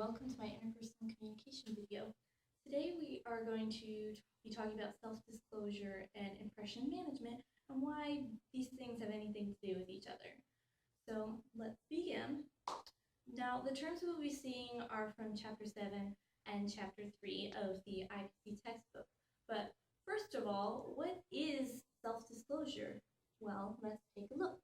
welcome to my interpersonal communication video. Today we are going to be talking about self-disclosure and impression management and why these things have anything to do with each other. So let's begin. Now, the terms we'll be seeing are from Chapter 7 and Chapter 3 of the IPC textbook. But first of all, what is self-disclosure? Well, let's take a look.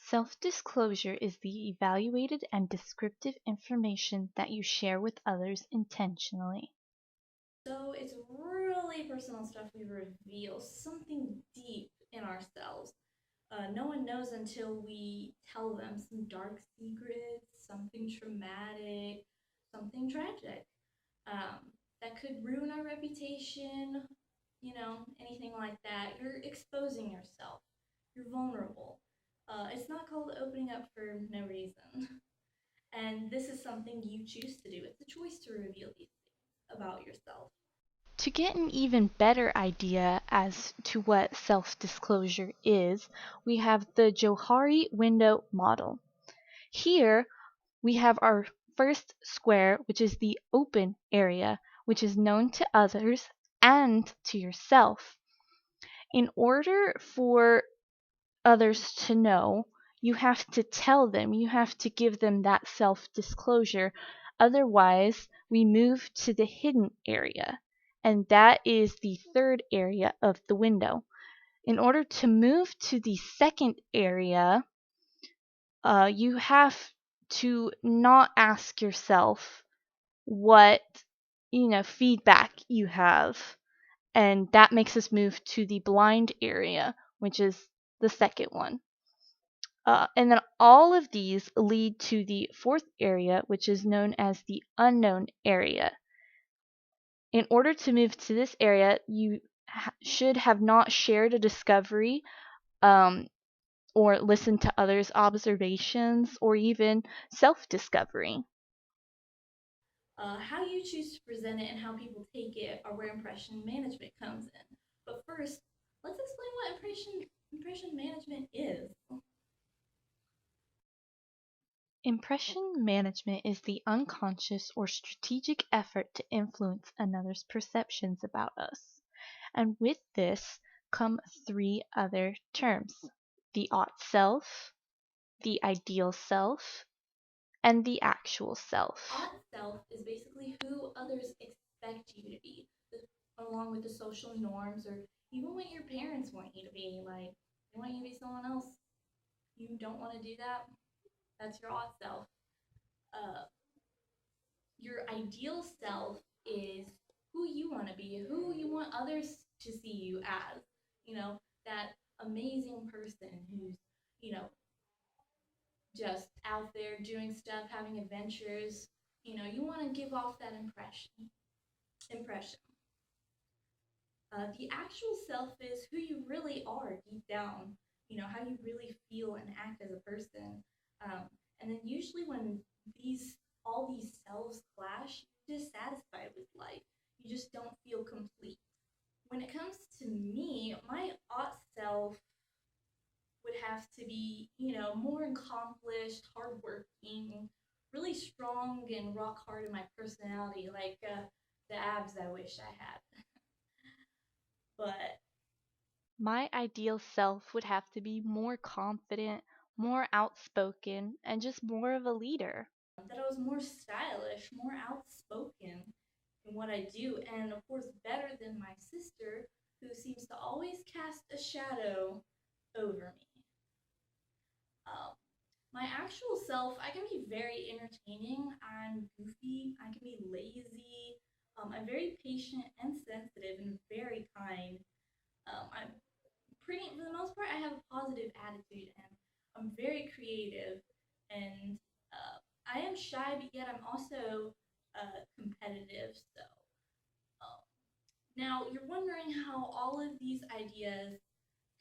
Self-disclosure is the evaluated and descriptive information that you share with others intentionally. So it's really personal stuff we reveal, something deep in ourselves. No one knows until we tell them some dark secrets, something traumatic, something tragic that could ruin our reputation, anything like that. You're exposing yourself, you're vulnerable. It's not called opening up for no reason. And this is something you choose to do. It's a choice to reveal these things about yourself. To get an even better idea as to what self-disclosure is, we have the Johari window model. Here, we have our first square, which is the open area, which is known to others and to yourself. In order for others to know, you have to tell them, you have to give them that self-disclosure. Otherwise, we move to the hidden area, and that is the third area of the window. In order to move to the second area, you have to not ask yourself what feedback you have, and that makes us move to the blind area, which is the second one. And then all of these lead to the fourth area, which is known as the unknown area. In order to move to this area, you should have not shared a discovery, or listened to others' observations, or even self-discovery. How you choose to present it and how people take it are where impression management comes in. But first, let's explain what impression management is. Impression management is the unconscious or strategic effort to influence another's perceptions about us. And with this come three other terms: the ought self, the ideal self, and the actual self. Ought self is basically who others expect you to be, along with the social norms or even what your parents want you to be. Like, they want you to be someone else. You don't want to do that. That's your ought self. Uh, your ideal self is who you want to be, who you want others to see you as. That amazing person who's, you know, just out there doing stuff, having adventures. You want to give off that impression. The actual self is who you really are deep down, how you really feel and act as a person. And then usually when all these selves clash, you're dissatisfied with life. You just don't feel complete. When it comes to me, my ought self would have to be, more accomplished, hardworking, really strong and rock hard in my personality, like the abs I wish I had. But My ideal self would have to be more confident, more outspoken, and just more of a leader. that I was more stylish, more outspoken in what I do, and of course, better than my sister, who seems to always cast a shadow over me. Um, my actual self, I can be very entertaining. I'm goofy. I can be lazy. I'm very patient and sensitive and very kind. I'm pretty, for the most part, I have a positive attitude and I'm very creative. And I am shy, but yet I'm also competitive. So now you're wondering how all of these ideas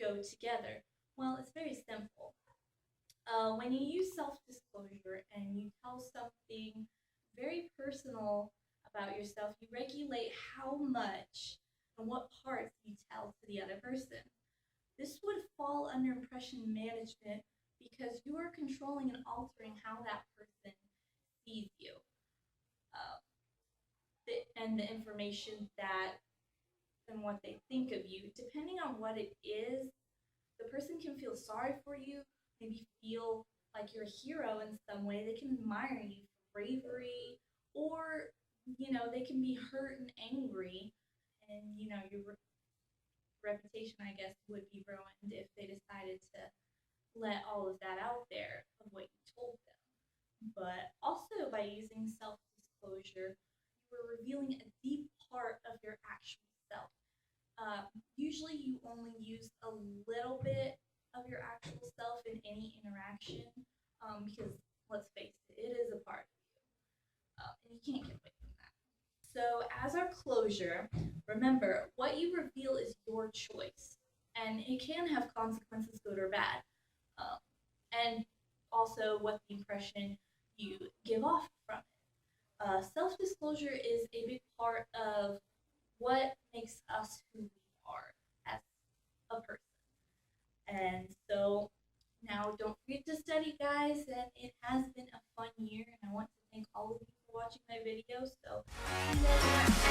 go together. Well, it's very simple. When you use self disclosure and you tell something very personal about yourself, you regulate how much and what parts you tell to the other person. This would fall under impression management because you are controlling and altering how that person sees you, uh, and the information that and what they think of you. Depending on what it is, the person can feel sorry for you, maybe feel like you're a hero in some way. They can admire you for bravery, or they can be hurt and angry, and your reputation, I guess, would be ruined if they decided to let all of that out there of what you told them. But also by using self disclosure, you are revealing a deep part of your actual self. Usually, you only use a little bit of your actual self in any interaction, because let's face it, it is a part of you, and you can't get away from that. So, as our closure, remember what you reveal is your choice, and it can have consequences, good or bad. Um, and also, what the impression you give off from it. Self disclosure is a big part of what makes us who we are as a person. And so now don't forget to study, guys. And it has been a fun year, and I want to thank all of you for watching my video. So see you guys next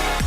time.